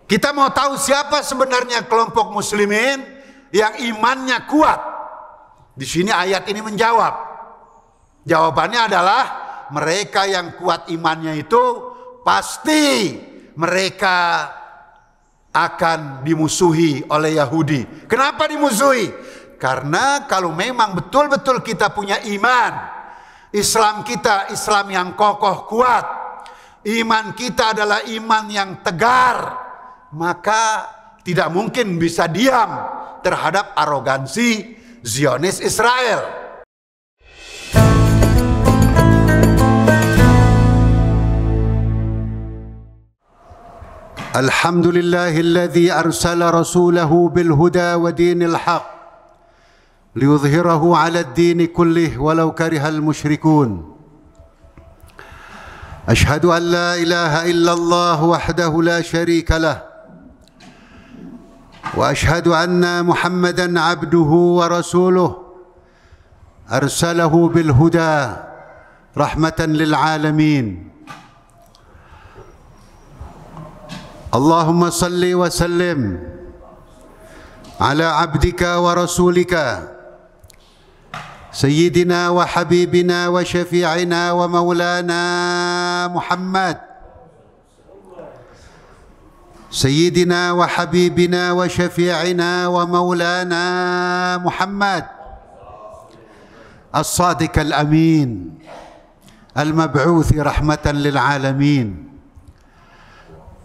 Kita mau tahu siapa sebenarnya kelompok muslimin yang imannya kuat. Di sini ayat ini menjawab. Jawabannya adalah mereka yang kuat imannya itu pasti mereka akan dimusuhi oleh Yahudi. Kenapa dimusuhi? Karena kalau memang betul-betul kita punya iman, Islam kita Islam yang kokoh kuat, iman kita adalah iman yang tegar, maka tidak mungkin bisa diam terhadap arogansi Zionis Israel. Alhamdulillahilladzi arsala rasulahu bil huda wa dinil haq liyudhhirahu 'ala ad-din kullih walau karihal musyrikun. Ashhadu an la ilaha illallah wahdahu la syarika lah wa ashhadu anna Muhammadan 'abduhu wa rasuluh arsalahu bil huda rahmatan lil 'alamin. Allahumma salli wa sallim ala abdika wa rasulika Sayyidina wa habibina wa syafi'ina wa maulana Muhammad. Sayyidina wa habibina wa syafi'ina wa maulana Muhammad As-Sadiq Al-Amin Al-Mab'uthi rahmatan lil alamin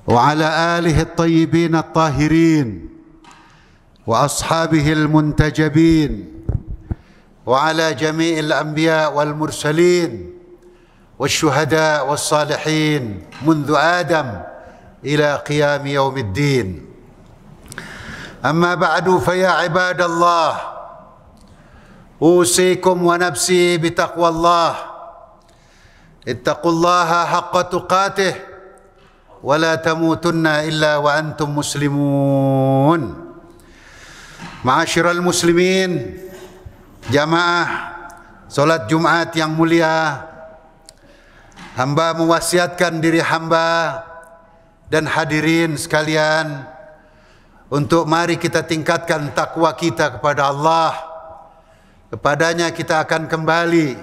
wa ala alihi at-tayyibin at-tahirin wa ashabihi al-muntajabin وعلى جميع الأنبياء والمرسلين والشهداء والصالحين منذ آدم إلى قيام يوم الدين. أما بعد فيا عباد الله أوصيكم ونفسي بتقوى الله اتقوا الله حق تقاته ولا تموتن إلا وأنتم مسلمون. معاشر المسلمين, jamaah solat Jumat yang mulia, hamba mewasiatkan diri hamba dan hadirin sekalian untuk mari kita tingkatkan takwa kita kepada Allah. Kepadanya kita akan kembali.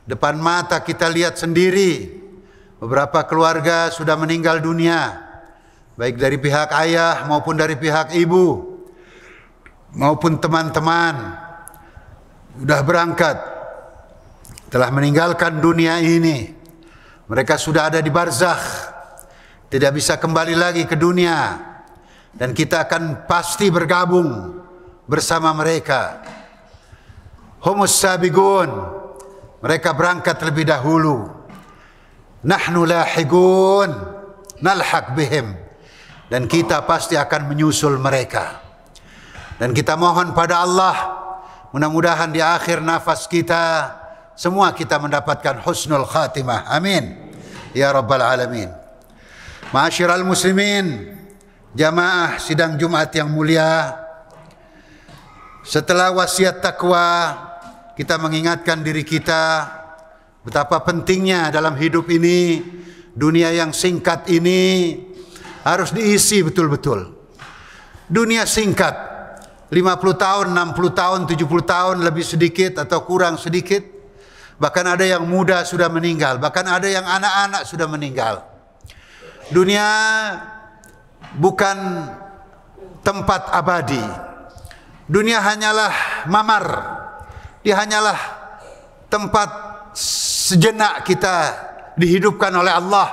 Depan mata kita lihat sendiri, beberapa keluarga sudah meninggal dunia, baik dari pihak ayah maupun dari pihak ibu maupun teman-teman sudah berangkat, telah meninggalkan dunia ini. Mereka sudah ada di barzakh, tidak bisa kembali lagi ke dunia, dan kita akan pasti bergabung bersama mereka. Humus sabiqun, mereka berangkat lebih dahulu. Nahnu lahiqun nalhaq bihim, dan kita pasti akan menyusul mereka. Dan kita mohon pada Allah, mudah-mudahan di akhir nafas kita semua kita mendapatkan husnul khatimah. Amin ya rabbal alamin. Ma'asyiral muslimin, jamaah sidang Jumat yang mulia, setelah wasiat takwa, kita mengingatkan diri kita betapa pentingnya dalam hidup ini, dunia yang singkat ini harus diisi betul-betul. Dunia singkat, 50 tahun, 60 tahun, 70 tahun, lebih sedikit atau kurang sedikit. Bahkan ada yang muda sudah meninggal, bahkan ada yang anak-anak sudah meninggal. Dunia bukan tempat abadi. Dunia hanyalah mamar. Dia hanyalah tempat sejenak kita dihidupkan oleh Allah.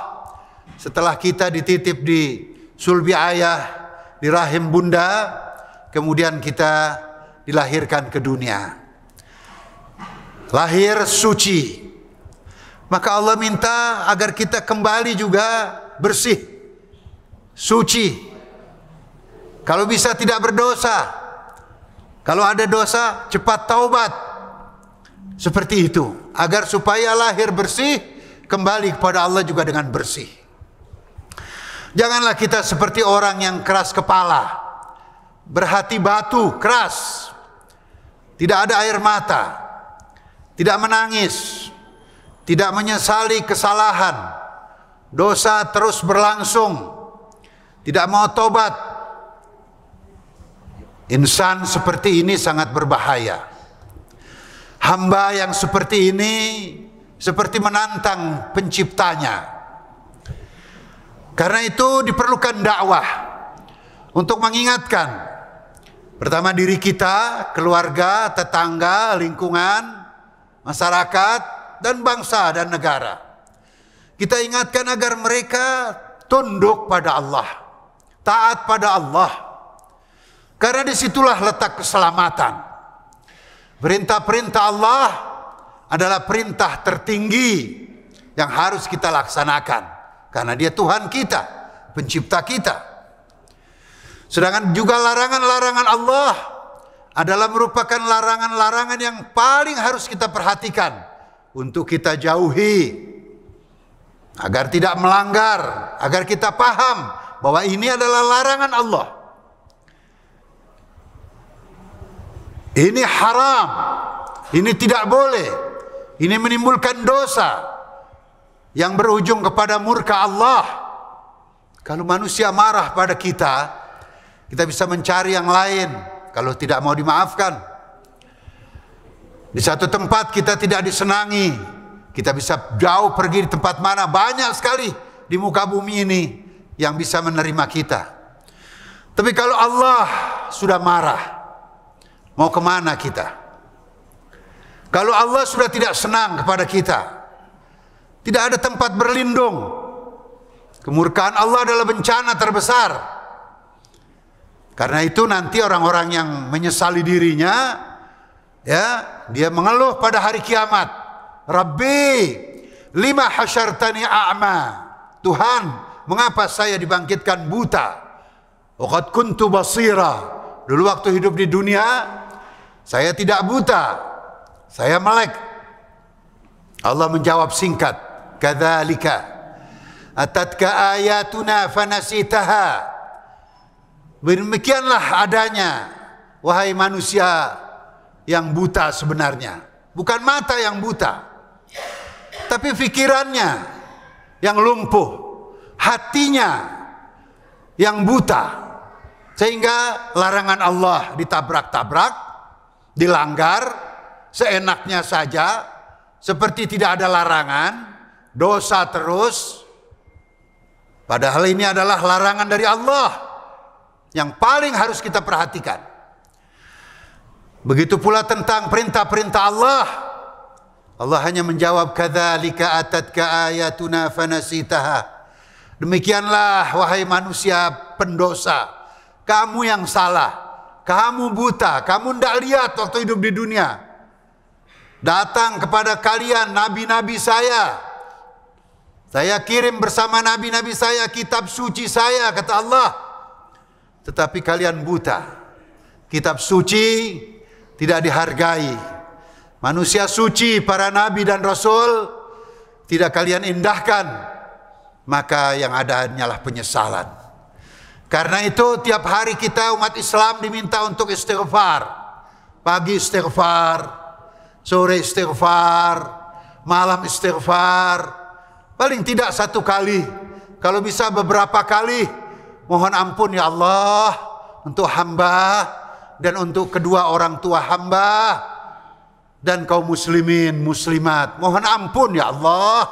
Setelah kita dititip di sulbi ayah, di rahim bunda, kemudian kita dilahirkan ke dunia. Lahir suci. Maka Allah minta agar kita kembali juga bersih, suci. Kalau bisa tidak berdosa. Kalau ada dosa, cepat taubat. Seperti itu. Agar supaya lahir bersih, kembali kepada Allah juga dengan bersih. Janganlah kita seperti orang yang keras kepala, berhati batu, keras, tidak ada air mata, tidak menangis, tidak menyesali kesalahan, dosa terus berlangsung, tidak mau tobat. Insan seperti ini sangat berbahaya. Hamba yang seperti ini seperti menantang penciptanya. Karena itu diperlukan dakwah untuk mengingatkan, pertama diri kita, keluarga, tetangga, lingkungan, masyarakat, dan bangsa dan negara. Kita ingatkan agar mereka tunduk pada Allah, taat pada Allah. Karena disitulah letak keselamatan. Perintah-perintah Allah adalah perintah tertinggi yang harus kita laksanakan. Karena Dia Tuhan kita, pencipta kita. Sedangkan juga larangan-larangan Allah adalah merupakan larangan-larangan yang paling harus kita perhatikan untuk kita jauhi. Agar tidak melanggar, agar kita paham bahwa ini adalah larangan Allah. Ini haram, ini tidak boleh, ini menimbulkan dosa yang berujung kepada murka Allah. Kalau manusia marah pada kita, kita bisa mencari yang lain kalau tidak mau dimaafkan. Di satu tempat kita tidak disenangi, kita bisa jauh pergi di tempat mana, banyak sekali di muka bumi ini yang bisa menerima kita. Tapi kalau Allah sudah marah, mau kemana kita? Kalau Allah sudah tidak senang kepada kita, tidak ada tempat berlindung. Kemurkaan Allah adalah bencana terbesar. Karena itu nanti orang-orang yang menyesali dirinya, ya, dia mengeluh pada hari kiamat, Rabbi, lima hasyartani a'ma. Tuhan, mengapa saya dibangkitkan buta? Waqad kuntu basira. Dulu waktu hidup di dunia, saya tidak buta, saya melek. Allah menjawab singkat, kadzalika atatka ayatuna fanasitaha. Demikianlah adanya, wahai manusia yang buta sebenarnya. Bukan mata yang buta, tapi pikirannya yang lumpuh, hatinya yang buta. Sehingga larangan Allah ditabrak-tabrak, dilanggar seenaknya saja, seperti tidak ada larangan, dosa terus. Padahal ini adalah larangan dari Allah yang paling harus kita perhatikan. Begitu pula tentang perintah-perintah Allah. Allah hanya menjawab, kadzalika atatka ayatuna fanasitaha. Demikianlah wahai manusia pendosa, kamu yang salah, kamu buta, kamu tidak lihat waktu hidup di dunia. Datang kepada kalian nabi-nabi saya kirim bersama nabi-nabi saya kitab suci saya, kata Allah. Tetapi kalian buta, kitab suci tidak dihargai. Manusia suci, para nabi dan rasul tidak kalian indahkan, maka yang ada hanyalah penyesalan. Karena itu tiap hari kita umat Islam diminta untuk istighfar. Pagi istighfar, sore istighfar, malam istighfar. Paling tidak satu kali, kalau bisa beberapa kali. Mohon ampun ya Allah untuk hamba dan untuk kedua orang tua hamba dan kaum muslimin muslimat. Mohon ampun ya Allah,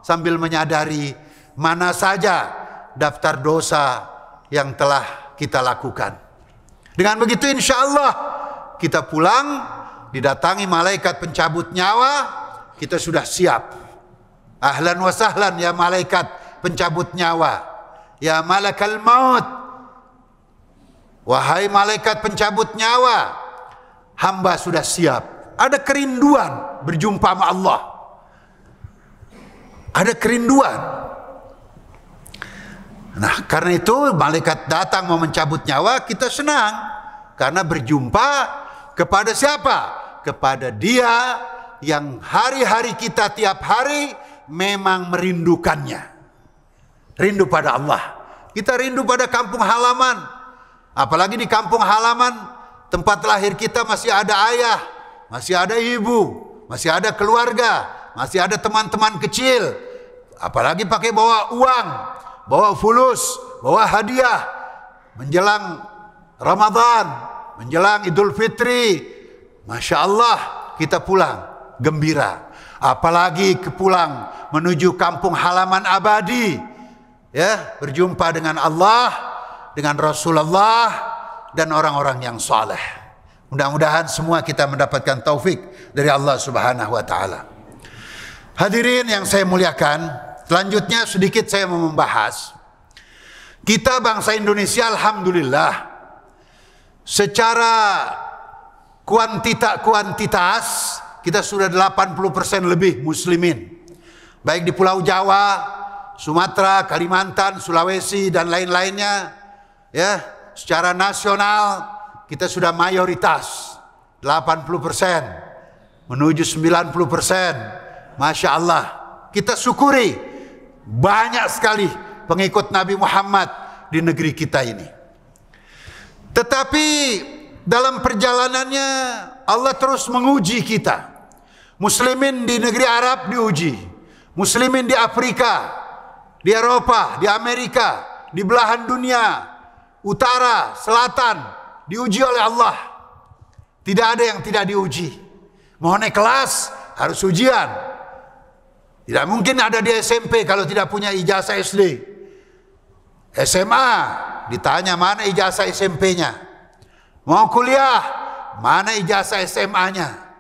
sambil menyadari mana saja daftar dosa yang telah kita lakukan. Dengan begitu insya Allah kita pulang, didatangi malaikat pencabut nyawa, kita sudah siap. Ahlan wa sahlan ya malaikat pencabut nyawa, ya malakal maut. Wahai malaikat pencabut nyawa, hamba sudah siap. Ada kerinduan berjumpa sama Allah. Ada kerinduan. Nah, karena itu malaikat datang mau mencabut nyawa, kita senang karena berjumpa kepada siapa? Kepada Dia yang hari-hari kita tiap hari memang merindukannya. Rindu pada Allah. Kita rindu pada kampung halaman. Apalagi di kampung halaman, tempat lahir kita masih ada ayah, masih ada ibu, masih ada keluarga, masih ada teman-teman kecil. Apalagi pakai bawa uang, bawa fulus, bawa hadiah menjelang Ramadan, menjelang Idul Fitri. Masya Allah, kita pulang gembira. Apalagi pulang menuju kampung halaman abadi, ya, berjumpa dengan Allah, dengan Rasulullah, dan orang-orang yang saleh. Mudah-mudahan semua kita mendapatkan taufik dari Allah Subhanahu wa taala. Hadirin yang saya muliakan, selanjutnya sedikit saya mau membahas. Kita bangsa Indonesia alhamdulillah secara kuantitas kita sudah 80% lebih muslimin. Baik di Pulau Jawa, Sumatera, Kalimantan, Sulawesi dan lain-lainnya, ya, secara nasional kita sudah mayoritas 80% menuju 90%. Masya Allah, kita syukuri banyak sekali pengikut Nabi Muhammad di negeri kita ini. Tetapi dalam perjalanannya Allah terus menguji kita. Muslimin di negeri Arab diuji, muslimin di Afrika, di Eropa, di Amerika, di belahan dunia utara, selatan, diuji oleh Allah. Tidak ada yang tidak diuji. Mau naik kelas harus ujian. Tidak mungkin ada di SMP kalau tidak punya ijazah SD. SMA ditanya mana ijazah SMP-nya. Mau kuliah, mana ijazah SMA-nya.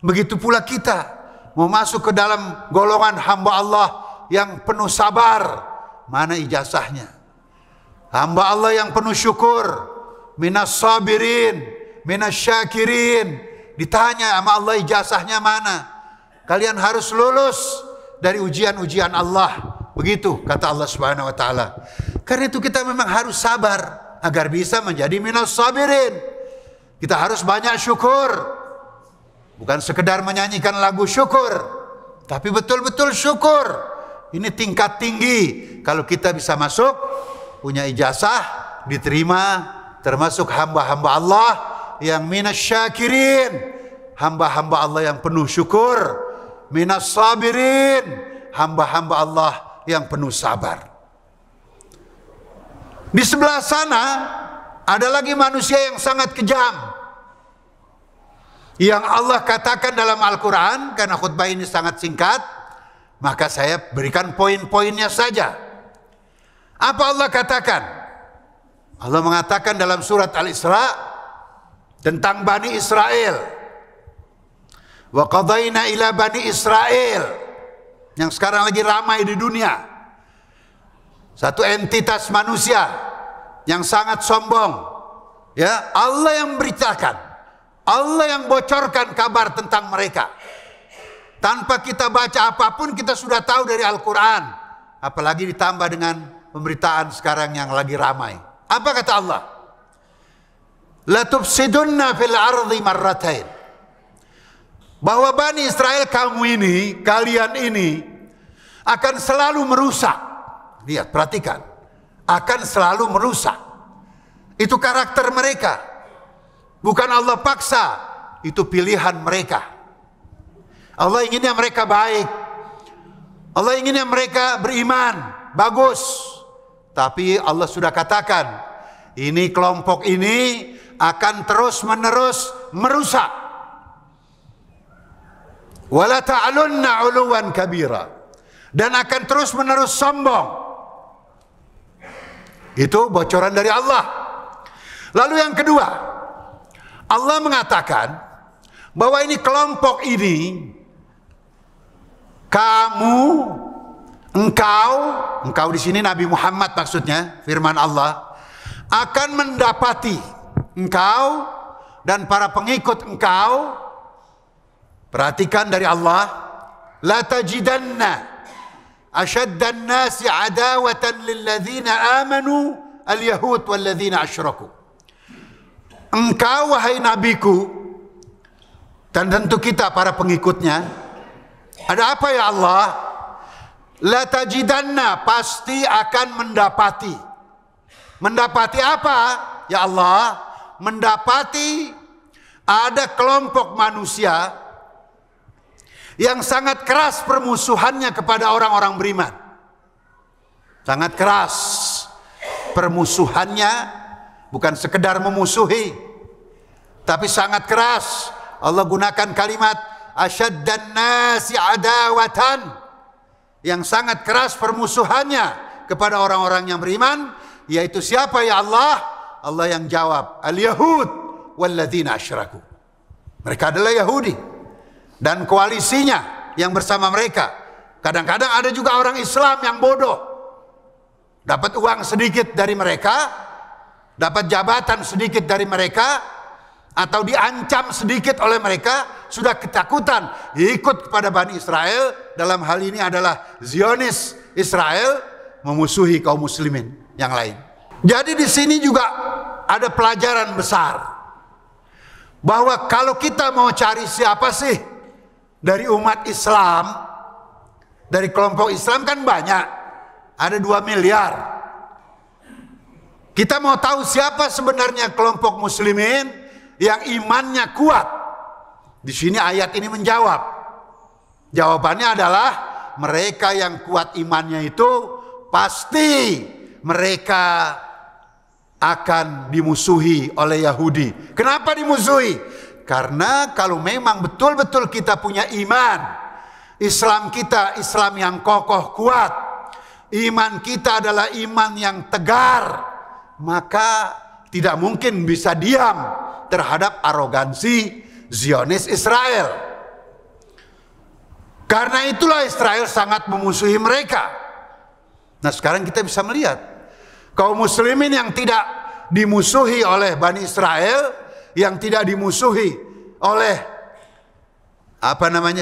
Begitu pula kita mau masuk ke dalam golongan hamba Allah yang penuh sabar, mana ijazahnya. Hamba Allah yang penuh syukur, minas sabirin, minas syakirin. Ditanya sama Allah ijazahnya mana. Kalian harus lulus dari ujian-ujian Allah. Begitu kata Allah Subhanahu wa taala. Karena itu kita memang harus sabar agar bisa menjadi minas sabirin. Kita harus banyak syukur. Bukan sekedar menyanyikan lagu syukur, tapi betul-betul syukur. Ini tingkat tinggi. Kalau kita bisa masuk, punya ijazah, diterima, termasuk hamba-hamba Allah yang minas syakirin, hamba-hamba Allah yang penuh syukur, minas sabirin, hamba-hamba Allah yang penuh sabar. Di sebelah sana ada lagi manusia yang sangat kejam, yang Allah katakan dalam Al-Quran. Karena khutbah ini sangat singkat, maka saya berikan poin-poinnya saja. Apa Allah katakan? Allah mengatakan dalam surat Al-Isra tentang Bani Israel. Wa qadayna ila Bani Israel, yang sekarang lagi ramai di dunia. Satu entitas manusia yang sangat sombong, ya, Allah yang beritakan, Allah yang bocorkan kabar tentang mereka. Tanpa kita baca apapun kita sudah tahu dari Al-Quran. Apalagi ditambah dengan pemberitaan sekarang yang lagi ramai. Apa kata Allah? La tufsidunna fil ardi marratain. Bahwa Bani Israel, kamu ini, kalian ini akan selalu merusak. Lihat, perhatikan. Akan selalu merusak. Itu karakter mereka. Bukan Allah paksa, itu pilihan mereka. Allah inginnya mereka baik. Allah inginnya mereka beriman, bagus. Tapi Allah sudah katakan, ini kelompok ini akan terus-menerus merusak. Wala ta'alunna 'uluwan kabira. Dan akan terus-menerus sombong. Itu bocoran dari Allah. Lalu yang kedua, Allah mengatakan bahwa ini kelompok ini, kamu, engkau di sini Nabi Muhammad maksudnya, firman Allah, akan mendapati engkau dan para pengikut engkau. Perhatikan dari Allah, la tajidanna ashaddan nasi adawatan lilladzina amanu al-yahud walladzina asyraku. Engkau wahai nabiku, dan tentu kita para pengikutnya, ada apa ya Allah? La tajidanna, pasti akan mendapati. Mendapati apa ya Allah? Mendapati ada kelompok manusia yang sangat keras permusuhannya kepada orang-orang beriman. Sangat keras. permusuhannya bukan sekedar memusuhi, tapi sangat keras. Allah gunakan kalimat asyaddan nasi adawatan, yang sangat keras permusuhannya kepada orang-orang yang beriman, yaitu siapa ya Allah? Allah yang jawab, al-yahud walladzina asyraku. Mereka adalah Yahudi dan koalisinya yang bersama mereka. Kadang-kadang ada juga orang Islam yang bodoh, dapat uang sedikit dari mereka, dapat jabatan sedikit dari mereka, atau diancam sedikit oleh mereka, sudah ketakutan ikut kepada Bani Israel. Dalam hal ini adalah Zionis Israel, memusuhi kaum muslimin yang lain. Jadi di sini juga ada pelajaran besar, bahwa kalau kita mau cari siapa sih dari umat Islam, dari kelompok Islam kan banyak, ada 2 miliar. Kita mau tahu siapa sebenarnya kelompok muslimin yang imannya kuat. Di sini ayat ini menjawab. Jawabannya adalah mereka yang kuat imannya itu pasti mereka akan dimusuhi oleh Yahudi. Kenapa dimusuhi? Karena kalau memang betul-betul kita punya iman, Islam kita Islam yang kokoh kuat, iman kita adalah iman yang tegar, maka tidak mungkin bisa diam terhadap arogansi Zionis Israel. Karena itulah Israel sangat memusuhi mereka. Nah, sekarang kita bisa melihat kaum muslimin yang tidak dimusuhi oleh Bani Israel, yang tidak dimusuhi oleh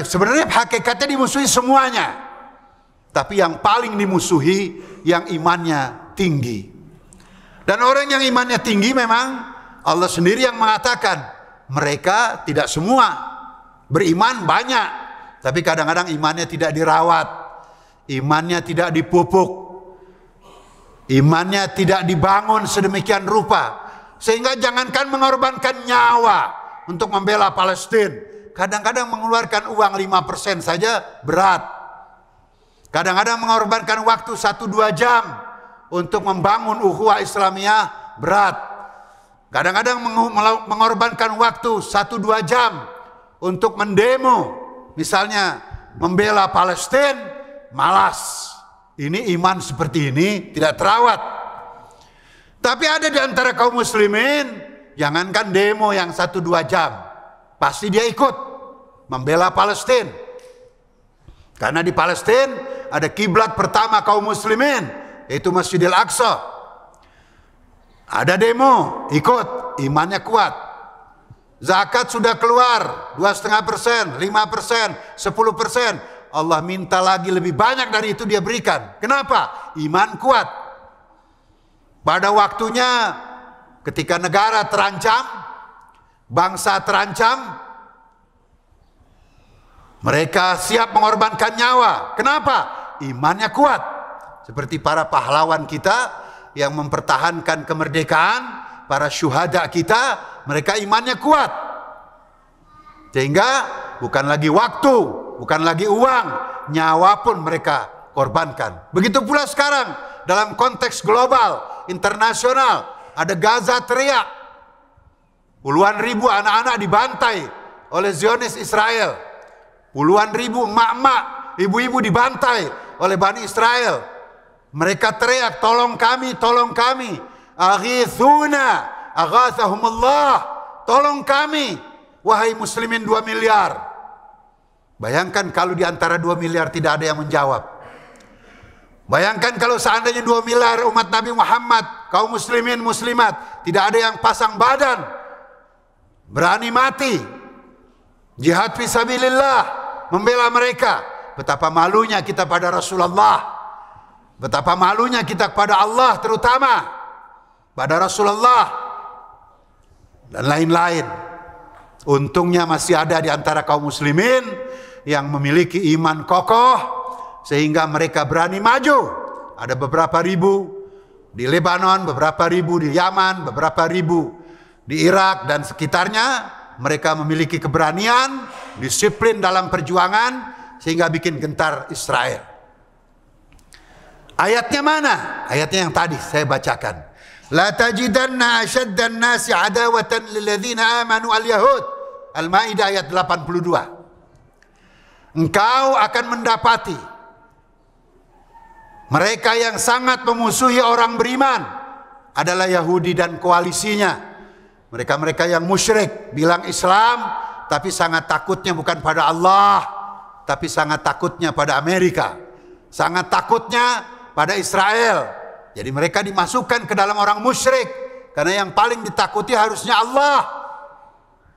sebenarnya hakikatnya dimusuhi semuanya, tapi yang paling dimusuhi yang imannya tinggi. Dan orang yang imannya tinggi memang Allah sendiri yang mengatakan mereka tidak semua beriman, banyak, tapi kadang-kadang imannya tidak dirawat, imannya tidak dipupuk, imannya tidak dibangun sedemikian rupa, sehingga jangankan mengorbankan nyawa untuk membela Palestina, kadang-kadang mengeluarkan uang 5% saja berat. Kadang-kadang mengorbankan waktu 1-2 jam untuk membangun ukhuwah Islamiyah berat. Kadang-kadang mengorbankan waktu 1-2 jam untuk mendemo, misalnya membela Palestina, malas. Ini iman seperti ini tidak terawat. Tapi ada di antara kaum muslimin, jangankan demo yang 1-2 jam, pasti dia ikut membela Palestina. Karena di Palestina ada kiblat pertama kaum muslimin, yaitu Masjidil Aqsa. Ada demo, ikut, imannya kuat. Zakat sudah keluar 2,5%, 5%, 10%. Allah minta lagi lebih banyak dari itu dia berikan. Kenapa? Iman kuat. Pada waktunya ketika negara terancam, bangsa terancam, mereka siap mengorbankan nyawa. Kenapa? Imannya kuat. Seperti para pahlawan kita yang mempertahankan kemerdekaan, para syuhada kita, mereka imannya kuat. Sehingga bukan lagi waktu, bukan lagi uang, nyawa pun mereka korbankan. Begitu pula sekarang dalam konteks global, internasional, ada Gaza teriak. Puluhan ribu anak-anak dibantai oleh Zionis Israel. Puluhan ribu emak-emak, ibu-ibu dibantai oleh Bani Israel. Mereka teriak, tolong kami, tolong kami. Aghithuna, aghathahumullah. Tolong kami, wahai muslimin 2 miliar. Bayangkan kalau di antara 2 miliar tidak ada yang menjawab. Bayangkan kalau seandainya 2 miliar umat Nabi Muhammad, kaum muslimin muslimat, tidak ada yang pasang badan, berani mati, jihad fisabilillah, membela mereka. Betapa malunya kita pada Rasulullah, betapa malunya kita kepada Allah, terutama pada Rasulullah dan lain-lain. Untungnya masih ada di antara kaum muslimin yang memiliki iman kokoh sehingga mereka berani maju. Ada beberapa ribu di Lebanon, beberapa ribu di Yaman, beberapa ribu di Irak dan sekitarnya. Mereka memiliki keberanian, disiplin dalam perjuangan sehingga bikin gentar Israel. Ayatnya mana? Ayatnya yang tadi saya bacakan. La tajidanna ashaddan nasi adawatan lilladzina amanu al-yahud. Al-Maidah ayat 82. Engkau akan mendapati mereka yang sangat memusuhi orang beriman adalah Yahudi dan koalisinya. Mereka-mereka yang musyrik, bilang Islam, tapi sangat takutnya bukan pada Allah, tapi sangat takutnya pada Amerika, sangat takutnya pada Israel. Jadi mereka dimasukkan ke dalam orang musyrik, karena yang paling ditakuti harusnya Allah.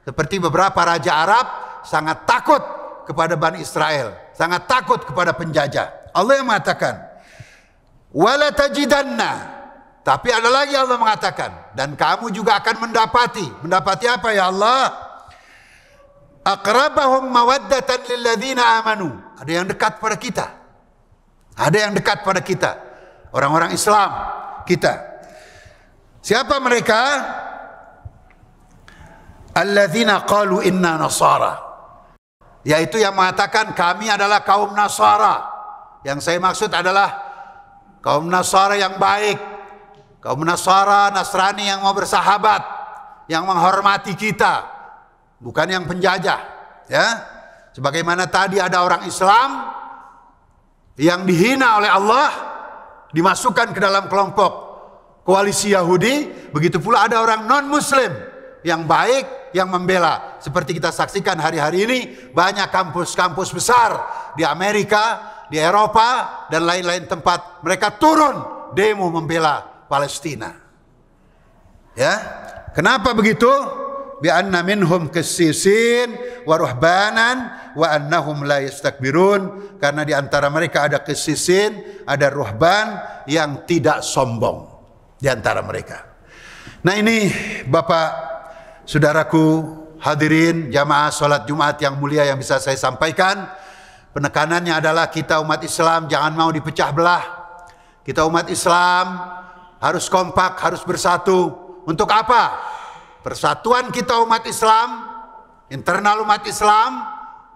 Seperti beberapa raja Arab sangat takut kepada Bani Israel, sangat takut kepada penjajah. Allah yang mengatakan, wala tajidanna. Tapi ada lagi Allah mengatakan, dan kamu juga akan mendapati apa ya Allah? Aqrabahum mawaddatan lilladzina amanu. Ada yang dekat pada kita. Ada yang dekat pada kita. Orang-orang Islam kita. Siapa mereka? Alladzina qalu inna nasara. Yaitu yang mengatakan kami adalah kaum Nasara. Yang saya maksud adalah kaum Nasara yang baik. Kaum Nasara, Nasrani yang mau bersahabat, yang menghormati kita, bukan yang penjajah, ya. Sebagaimana tadi ada orang Islam yang dihina oleh Allah, dimasukkan ke dalam kelompok koalisi Yahudi, begitu pula ada orang non-Muslim yang baik, yang membela. Seperti kita saksikan hari-hari ini, banyak kampus-kampus besar di Amerika, di Eropa, dan lain-lain tempat, mereka turun demo membela Palestina. Ya, kenapa begitu? Bi anna minhum qissisin wa ruhbanan wa annahum la yastakbirun. Karena di antara mereka ada qissisin, ada ruhban yang tidak sombong di antara mereka. Nah, ini Bapak, saudaraku, hadirin jamaah salat Jumat yang mulia yang bisa saya sampaikan. Penekanannya adalah kita umat Islam jangan mau dipecah belah. Kita umat Islam harus kompak, harus bersatu. Untuk apa? Persatuan kita umat Islam, internal umat Islam,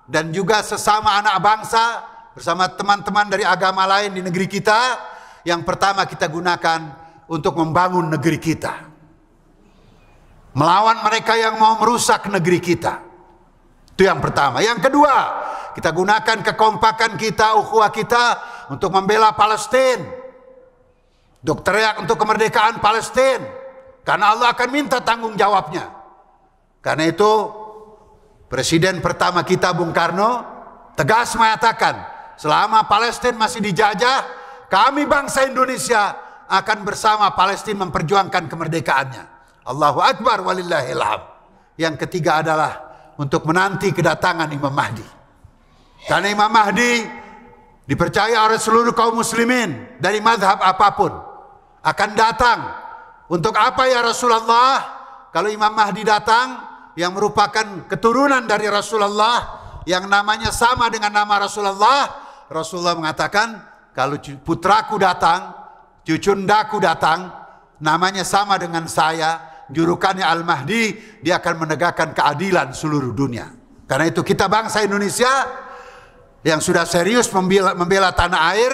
dan juga sesama anak bangsa, bersama teman-teman dari agama lain di negeri kita. Yang pertama kita gunakan untuk membangun negeri kita. Melawan mereka yang mau merusak negeri kita. Itu yang pertama. Yang kedua, kita gunakan kekompakan kita, ukhuwah kita untuk membela Palestina. Untuk teriak untuk kemerdekaan Palestina, karena Allah akan minta tanggung jawabnya. Karena itu Presiden pertama kita Bung Karno tegas mengatakan, selama Palestina masih dijajah, kami bangsa Indonesia akan bersama Palestina memperjuangkan kemerdekaannya. Allahu Akbar walillahil hamd. Yang ketiga adalah untuk menanti kedatangan Imam Mahdi. Karena Imam Mahdi dipercaya oleh seluruh kaum muslimin dari mazhab apapun akan datang. Untuk apa ya Rasulullah? Kalau Imam Mahdi datang yang merupakan keturunan dari Rasulullah, yang namanya sama dengan nama Rasulullah, Rasulullah mengatakan kalau putraku datang, cucundaku datang, namanya sama dengan saya, julukannya Al-Mahdi, dia akan menegakkan keadilan seluruh dunia. Karena itu kita bangsa Indonesia yang sudah serius membela tanah air,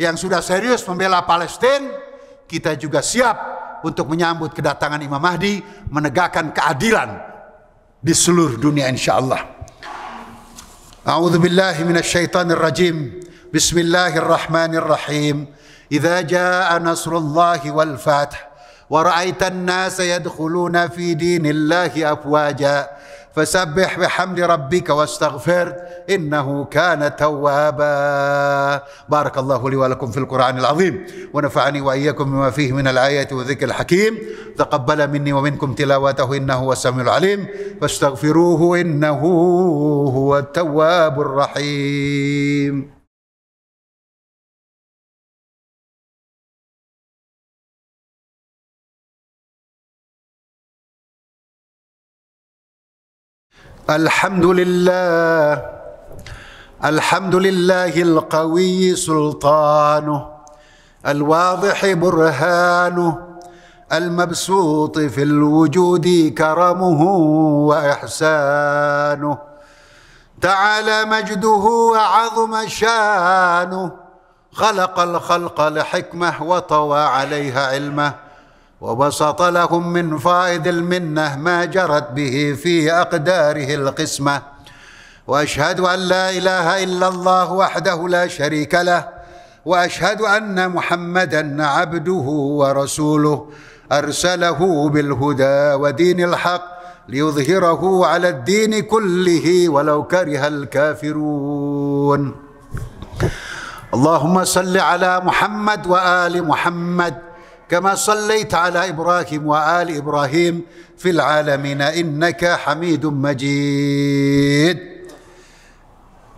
yang sudah serius membela Palestina, kita juga siap untuk menyambut kedatangan Imam Mahdi, menegakkan keadilan di seluruh dunia insyaallah. A'udzu billahi minasyaitonir rajim. Bismillahirrahmanirrahim. Idza jaa nasrullahi wal fath wa ra'aitan nasa yadkhuluna fi dinillahi afwaja fasabbih bihamdi rabbika wastaghfir innahu kana tawwaba. Barakallahu li wa lakum fil Qur'anil azim wa nafa'ani wa iyyakum bima fihi minal ayati wa dzikril hakim. Taqabbala minni wa minkum tilawatahu innahu was-sami'ul alim fastaghfiruhu innahu huwat tawwabur rahim. Alhamdulillah, alhamdulillahil qawi sultanuh, al-wadih burhanuh, al-mabsut fil wujudi karamuhu wa ihsanuh, ta'ala majduhu wa 'azma shanuh, khalaqal khalqa li hikmah wa tawa 'alayha ilmah, وبسط لهم من فائض المنة ما جرت به في أقداره القسمة وأشهد أن لا إله إلا الله وحده لا شريك له وأشهد أن محمدا عبده ورسوله أرسله بالهدى ودين الحق ليظهره على الدين كله ولو كره الكافرون اللهم صل على محمد وآل محمد كما صليت على إبراهيم وآل إبراهيم في العالمين إنك حميد مجيد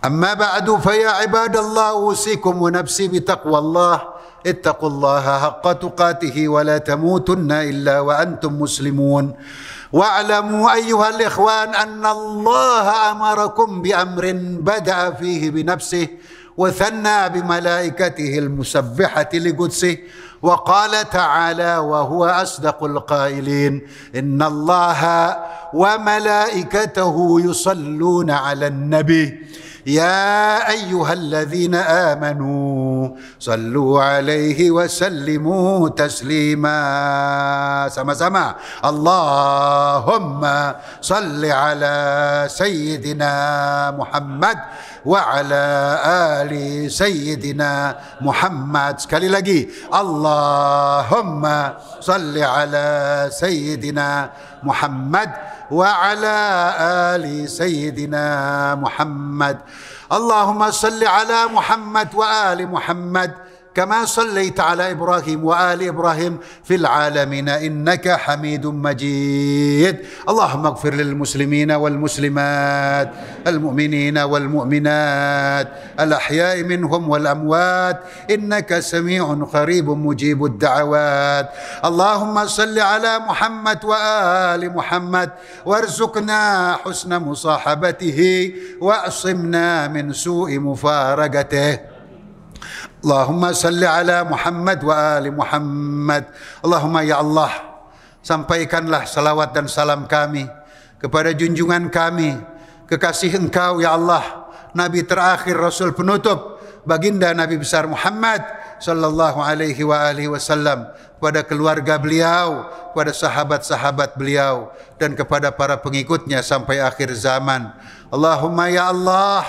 أما بعد فيا عباد الله أوصيكم ونفسي بتقوى الله اتقوا الله حق تقاته ولا تموتن إلا وأنتم مسلمون واعلموا أيها الإخوان أن الله أمركم بأمر بدأ فيه بنفسه وثنى بملائكته المسبحة لقدسه وقال تعالى وهو أصدق القائلين إن الله وملائكته يصلون على النبي يا أيها الذين آمنوا صلوا عليه وسلموا تسليما sama-sama اللهم صل على سيدنا محمد وعلى آل سيدنا محمد sekali lagi اللهم صل على سيدنا محمد وعلى آل سيدنا محمد اللهم صل على محمد وآل محمد كما صليت على إبراهيم وآل إبراهيم في العالمين إنك حميد مجيد اللهم اغفر للمسلمين والمسلمات المؤمنين والمؤمنات الأحياء منهم والأموات إنك سميع قريب مجيب الدعوات اللهم صل على محمد وآل محمد وارزقنا حسن مصاحبته واعصمنا من سوء مفارقته Allahumma salli ala Muhammad wa ali Muhammad. Allahumma ya Allah, sampaikanlah salawat dan salam kami kepada junjungan kami, kekasih Engkau ya Allah, Nabi terakhir, Rasul penutup, baginda Nabi besar Muhammad sallallahu alaihi wa alihi wasallam, kepada keluarga beliau, kepada sahabat-sahabat beliau, dan kepada para pengikutnya sampai akhir zaman. Allahumma ya Allah,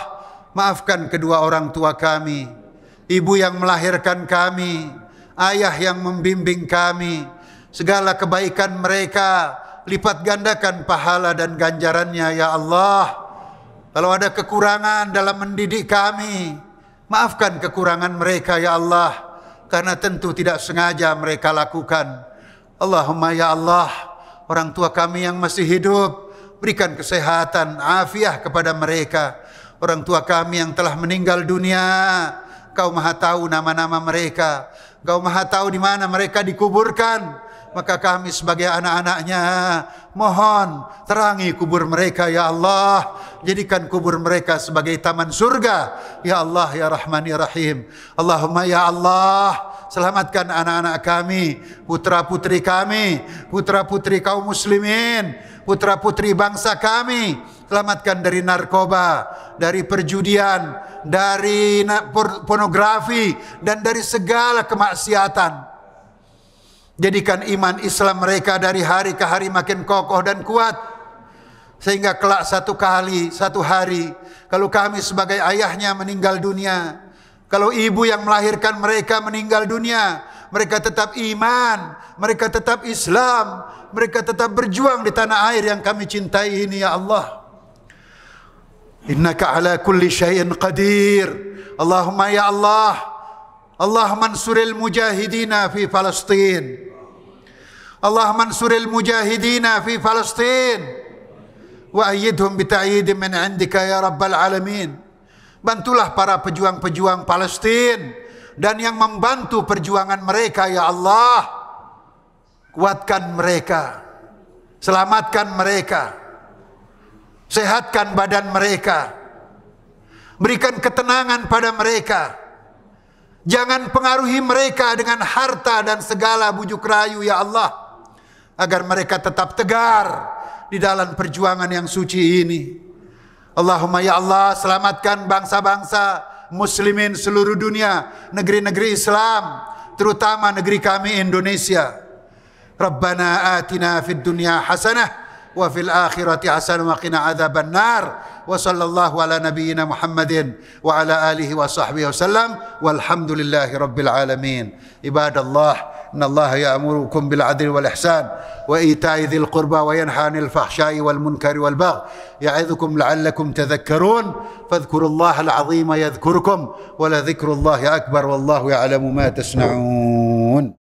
maafkan kedua orang tua kami, ibu yang melahirkan kami, ayah yang membimbing kami, segala kebaikan mereka lipat gandakan pahala dan ganjarannya ya Allah. Kalau ada kekurangan dalam mendidik kami, maafkan kekurangan mereka ya Allah, karena tentu tidak sengaja mereka lakukan. Allahumma ya Allah, orang tua kami yang masih hidup, berikan kesehatan, afiah kepada mereka. Orang tua kami yang telah meninggal dunia, Kau maha tahu nama-nama mereka, Kau maha tahu di mana mereka dikuburkan. Maka kami sebagai anak-anaknya mohon terangi kubur mereka ya Allah, jadikan kubur mereka sebagai taman surga ya Allah ya Rahman ya Rahim. Allahumma ya Allah, selamatkan anak-anak kami, putra-putri kami, putra-putri kaum muslimin, putra-putri bangsa kami. Selamatkan dari narkoba, dari perjudian, dari pornografi, dan dari segala kemaksiatan. Jadikan iman Islam mereka dari hari ke hari makin kokoh dan kuat, sehingga kelak satu hari, kalau kami sebagai ayahnya meninggal dunia, kalau ibu yang melahirkan mereka meninggal dunia, mereka tetap iman, mereka tetap Islam, mereka tetap berjuang di tanah air yang kami cintai ini ya Allah. Innaka ala kulli syai'in qadir. Allahumma ya Allah, Allahumma ansuril mujahidina fi Palestin, Allahumma ansuril mujahidina fi Palestin wa ayyidhum bita'yidin min 'indika ya rabbal alamin. Bantulah para pejuang-pejuang Palestin dan yang membantu perjuangan mereka ya Allah. Kuatkan mereka, selamatkan mereka, sehatkan badan mereka, berikan ketenangan pada mereka. Jangan pengaruhi mereka dengan harta dan segala bujuk rayu ya Allah, agar mereka tetap tegar di dalam perjuangan yang suci ini. Allahumma ya Allah, selamatkan bangsa-bangsa muslimin seluruh dunia, negeri-negeri Islam, terutama negeri kami Indonesia. Rabbana atina fid dunya hasanah wa fil akhirati hasanah wa qina adzabannar. Wa sallallahu ala nabiyyina Muhammadin wa ala alihi wa sahbihi wasallam walhamdulillahi rabbil alamin. Ibadallah, innallaha ya'murukum bil 'adli wal ihsan wa ita'i dzil qurba wa yanha 'anil fahsya'i wal munkari wal baghi ya'idzukum la'allakum tadhakkarun. Fadhkurullaha al-'azima yadhkurkum wa la dzikrullahi akbar wallahu ya'lamu ma tasna'un.